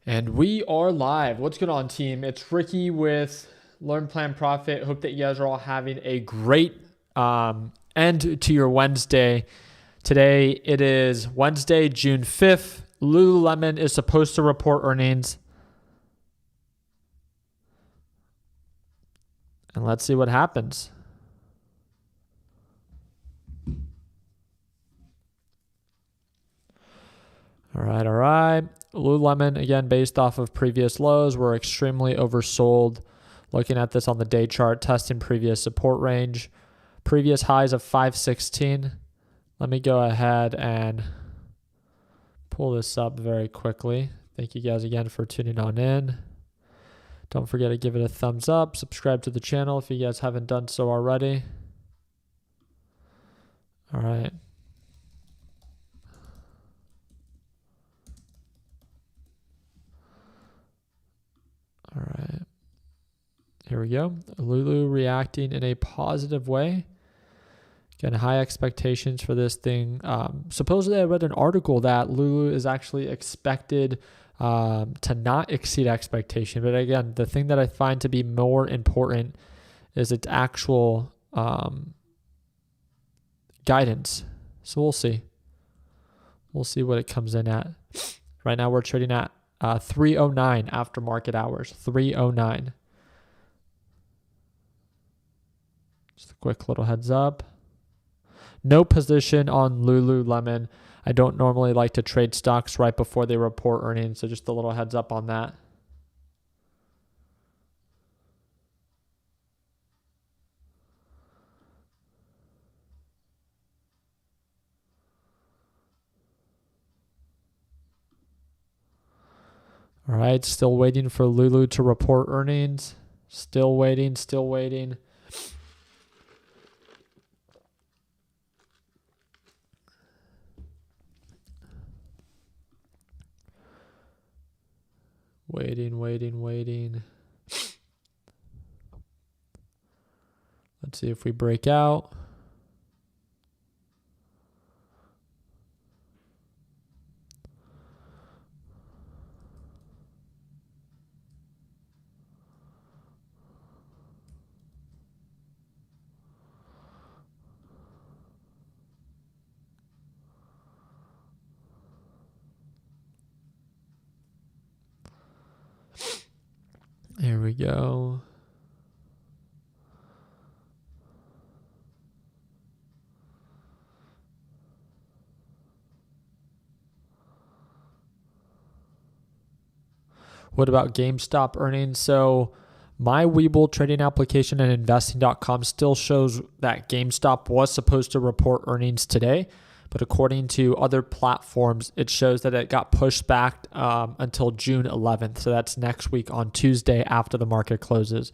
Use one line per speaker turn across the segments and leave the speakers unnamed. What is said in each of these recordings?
And we are live. What's going on, team? It's Ricky with Learn Plan Profit. Hope that you guys are all having a great end to your Wednesday. Today, it is Wednesday, June 5th. Lululemon is supposed to report earnings. And let's see what happens. All right. Lululemon, again, based off of previous lows, were extremely oversold. Looking at this on the day chart, testing previous support range, previous highs of 516. Let me go ahead and pull this up very quickly. Thank you guys again for tuning on in. Don't forget to give it a thumbs up. Subscribe to the channel if you guys haven't done so already. All right. All right. Here we go. Lulu reacting in a positive way. Again, high expectations for this thing. Supposedly, I read an article that Lulu is actually expected to not exceed expectation. But again, the thing that I find to be more important is its actual guidance. So we'll see. We'll see what it comes in at. Right now, we're trading at 309 after market hours. 309. Just a quick little heads up. No position on Lululemon. I don't normally like to trade stocks right before they report earnings, so just a little heads up on that. All right, still waiting for Lulu to report earnings. Still waiting. Waiting. Let's see if we break out. Here we go. What about GameStop earnings? So my Webull trading application and investing.com still shows that GameStop was supposed to report earnings today. But according to other platforms, it shows that it got pushed back until June 11th. So that's next week on Tuesday after the market closes.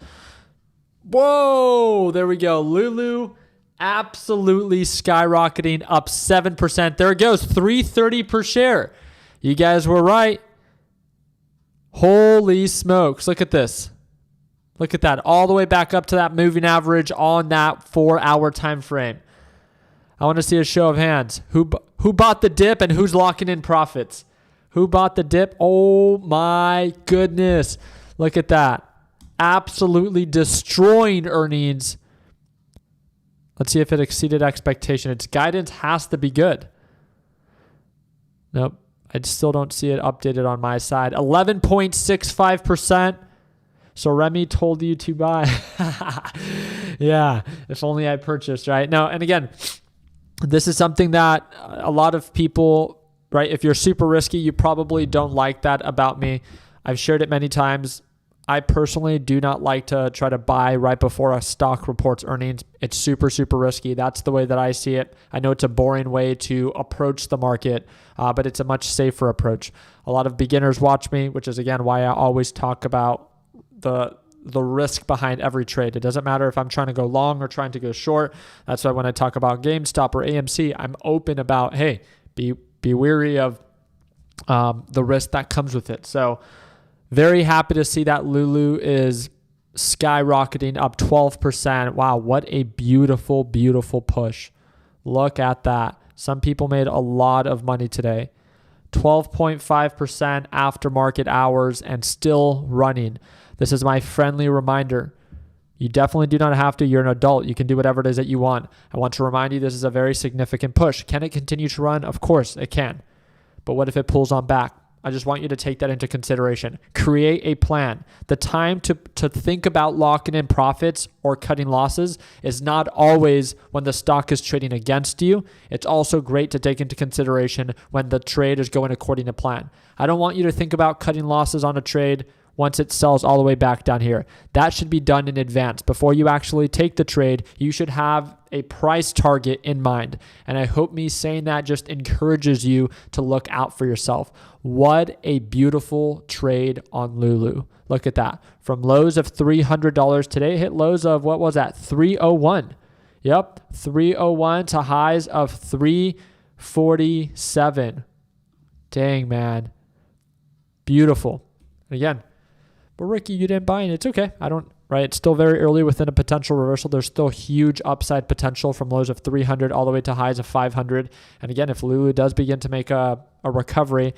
Whoa, there we go. Lulu absolutely skyrocketing, up 7%. There it goes, $3.30 per share. You guys were right. Holy smokes, look at this. Look at that, all the way back up to that moving average on that 4-hour time frame. I want to see a show of hands. Who bought the dip and who's locking in profits? Who bought the dip? Oh my goodness. Look at that. Absolutely destroying earnings. Let's see if it exceeded expectation. Its guidance has to be good. Nope. I still don't see it updated on my side. 11.65%. So Remy told you to buy. Yeah, if only I purchased, right? No, and again, this is something that a lot of people, right? If you're super risky, you probably don't like that about me. I've shared it many times. I personally do not like to try to buy right before a stock reports earnings. It's super, super risky. That's the way that I see it. I know it's a boring way to approach the market, but it's a much safer approach. A lot of beginners watch me, which is, again, why I always talk about the risk behind every trade. It doesn't matter if I'm trying to go long or trying to go short. That's why when I talk about GameStop or AMC, I'm open about, hey, be wary of the risk that comes with it. So very happy to see that Lulu is skyrocketing, up 12%. Wow, what a beautiful, beautiful push. Look at that. Some people made a lot of money today. 12.5% after market hours and still running. This is my friendly reminder. You definitely do not have to. You're an adult. You can do whatever it is that you want. I want to remind you this is a very significant push. Can it continue to run? Of course it can. But what if it pulls on back? I just want you to take that into consideration. Create a plan. The time to think about locking in profits or cutting losses is not always when the stock is trading against you. It's also great to take into consideration when the trade is going according to plan. I don't want you to think about cutting losses on a trade once it sells all the way back down here. That should be done in advance. Before you actually take the trade, you should have a price target in mind. And I hope me saying that just encourages you to look out for yourself. What a beautiful trade on Lulu. Look at that. From lows of $300 today, hit lows of, what was that? 301. Yep, 301 to highs of 347. Dang, man. Beautiful. And again, but Ricky, you didn't buy it. It's okay. Right? It's still very early within a potential reversal. There's still huge upside potential from lows of 300 all the way to highs of 500. And again, if Lulu does begin to make a recovery,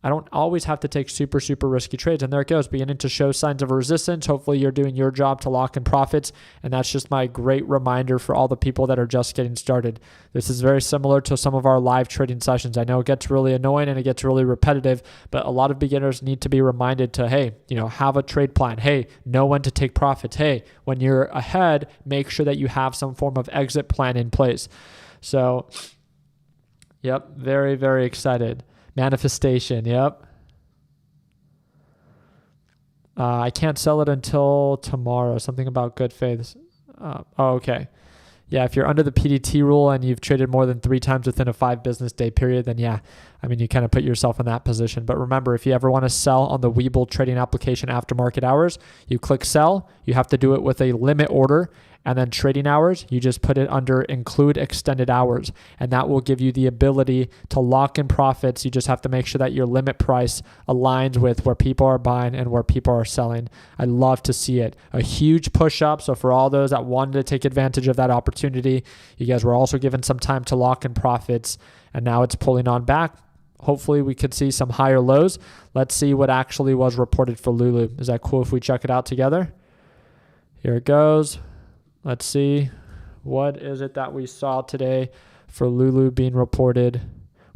I don't always have to take super, super risky trades. And there it goes, beginning to show signs of resistance. Hopefully you're doing your job to lock in profits. And that's just my great reminder for all the people that are just getting started. This is very similar to some of our live trading sessions. I know it gets really annoying and it gets really repetitive, but a lot of beginners need to be reminded to, hey, have a trade plan. Hey, know when to take profits. Hey, when you're ahead, make sure that you have some form of exit plan in place. So, yep, very, very excited. Manifestation, yep. I can't sell it until tomorrow. Something about good faith. Okay. Yeah, if you're under the PDT rule and you've traded more than 3 times within a 5 business day period, then yeah, you kind of put yourself in that position. But remember, if you ever want to sell on the Webull trading application after market hours, you click sell. You have to do it with a limit order. And then trading hours, you just put it under include extended hours. And that will give you the ability to lock in profits. You just have to make sure that your limit price aligns with where people are buying and where people are selling. I love to see it. A huge push up. So for all those that wanted to take advantage of that opportunity, you guys were also given some time to lock in profits. And now it's pulling on back. Hopefully we could see some higher lows. Let's see what actually was reported for Lulu. Is that cool if we check it out together? Here it goes. Let's see. What is it that we saw today for Lulu being reported?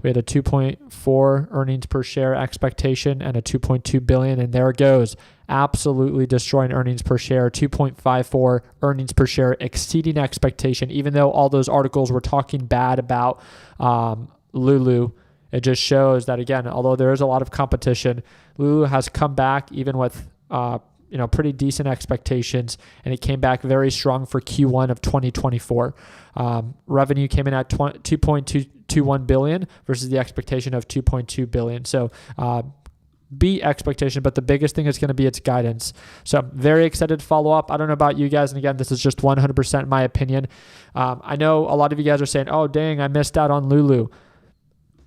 We had a 2.4 earnings per share expectation and a 2.2 billion. And there it goes. Absolutely destroying earnings per share. 2.54 earnings per share exceeding expectation. Even though all those articles were talking bad about Lulu, it just shows that, again, although there is a lot of competition, Lulu has come back even with pretty decent expectations, and it came back very strong for Q1 of 2024. Revenue came in at 2.21 billion versus the expectation of 2.2 billion. So beat expectation, but the biggest thing is going to be its guidance. So I'm very excited to follow up. I don't know about you guys, and again, this is just 100% my opinion. I know a lot of you guys are saying, oh, dang, I missed out on Lulu.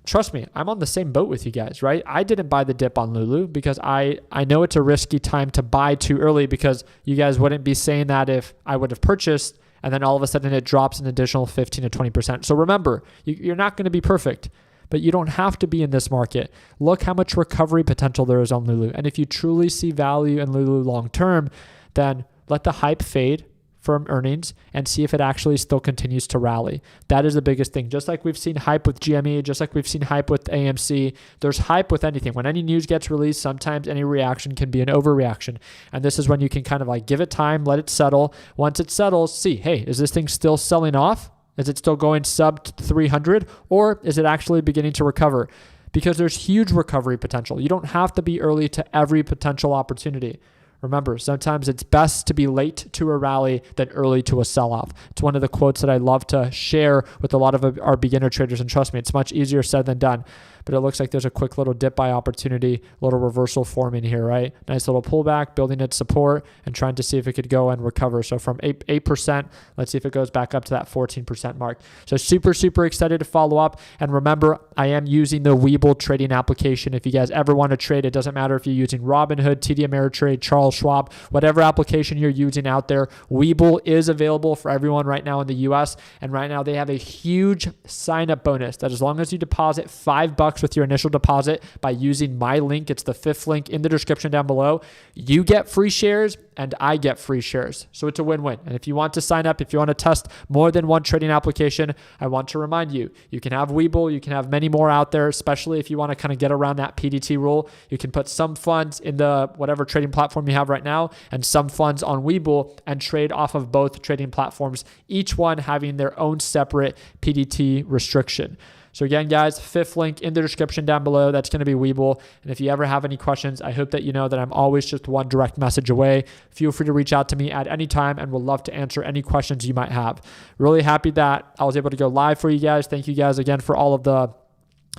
Trust me, I'm on the same boat with you guys, right? I didn't buy the dip on Lulu because I know it's a risky time to buy too early, because you guys wouldn't be saying that if I would have purchased and then all of a sudden it drops an additional 15 to 20%. So remember, you're not going to be perfect, but you don't have to be in this market. Look how much recovery potential there is on Lulu. And if you truly see value in Lulu long term, then let the hype fade from earnings and see if it actually still continues to rally. That is the biggest thing. Just like we've seen hype with GME, just like we've seen hype with AMC, there's hype with anything. When any news gets released, sometimes any reaction can be an overreaction. And this is when you can kind of like give it time, let it settle. Once it settles, see, hey, is this thing still selling off? Is it still going sub 300? Or is it actually beginning to recover? Because there's huge recovery potential. You don't have to be early to every potential opportunity. Remember, sometimes it's best to be late to a rally than early to a sell-off. It's one of the quotes that I love to share with a lot of our beginner traders, and trust me, it's much easier said than done. But it looks like there's a quick little dip buy opportunity, little reversal forming here, right? Nice little pullback, building its support, and trying to see if it could go and recover. So from 8%, let's see if it goes back up to that 14% mark. So super, super excited to follow up. And remember, I am using the Webull trading application. If you guys ever want to trade, it doesn't matter if you're using Robinhood, TD Ameritrade, Charles Schwab, whatever application you're using out there, Webull is available for everyone right now in the US. And right now they have a huge sign-up bonus that as long as you deposit $5 $10 with your initial deposit by using my link. It's the 5th link in the description down below. You get free shares and I get free shares. So it's a win-win. And if you want to sign up, if you want to test more than one trading application, I want to remind you, you can have Webull, you can have many more out there, especially if you want to kind of get around that PDT rule. You can put some funds in the whatever trading platform you have right now and some funds on Webull and trade off of both trading platforms, each one having their own separate PDT restriction. So again, guys, 5th link in the description down below. That's going to be Webull. And if you ever have any questions, I hope that you know that I'm always just one direct message away. Feel free to reach out to me at any time and we'll love to answer any questions you might have. Really happy that I was able to go live for you guys. Thank you guys again for all of the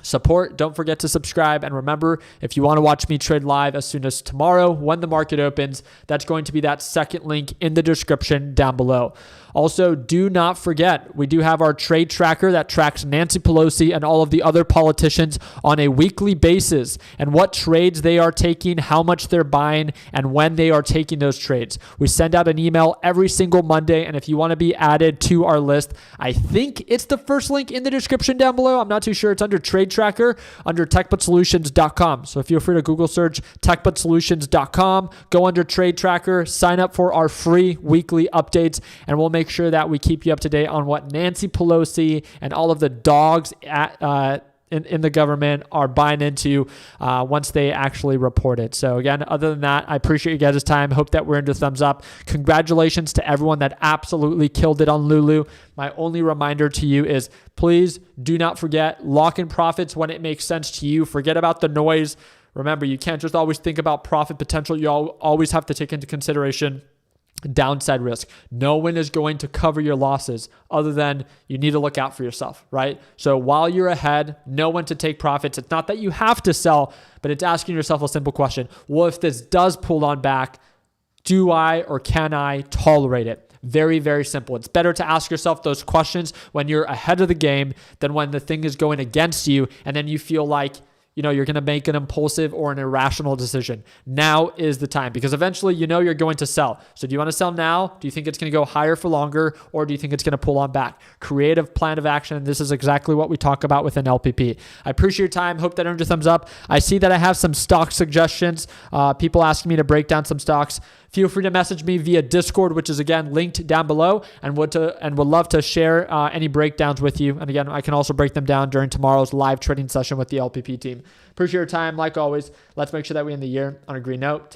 support. Don't forget to subscribe. And remember, if you want to watch me trade live as soon as tomorrow when the market opens, that's going to be that 2nd link in the description down below. Also, do not forget, we do have our trade tracker that tracks Nancy Pelosi and all of the other politicians on a weekly basis and what trades they are taking, how much they're buying, and when they are taking those trades. We send out an email every single Monday, and if you want to be added to our list, I think it's the first link in the description down below. I'm not too sure. It's under Trade Tracker, under techbutsolutions.com. So feel free to Google search techbutsolutions.com, go under Trade Tracker, sign up for our free weekly updates, and we'll make sure that we keep you up to date on what Nancy Pelosi and all of the dogs in the government are buying into once they actually report it. So again, other than that, I appreciate you guys' time. Hope that we're into thumbs up. Congratulations to everyone that absolutely killed it on Lulu. My only reminder to you is please do not forget, lock in profits when it makes sense to you. Forget about the noise. Remember, you can't just always think about profit potential. You always have to take into consideration downside risk. No one is going to cover your losses other than you need to look out for yourself, right? So while you're ahead, know when to take profits. It's not that you have to sell, but it's asking yourself a simple question. Well, if this does pull on back, do I or can I tolerate it? Very, very simple. It's better to ask yourself those questions when you're ahead of the game than when the thing is going against you and then you feel like you're going to make an impulsive or an irrational decision. Now is the time because eventually you're going to sell. So do you want to sell now? Do you think it's going to go higher for longer or do you think it's going to pull on back? Creative plan of action. This is exactly what we talk about within LPP. I appreciate your time. Hope that earned a thumbs up. I see that I have some stock suggestions. People asking me to break down some stocks. Feel free to message me via Discord, which is again linked down below, and would love to share any breakdowns with you. And again, I can also break them down during tomorrow's live trading session with the LPP team. Appreciate your time. Like always, let's make sure that we end the year on a green note.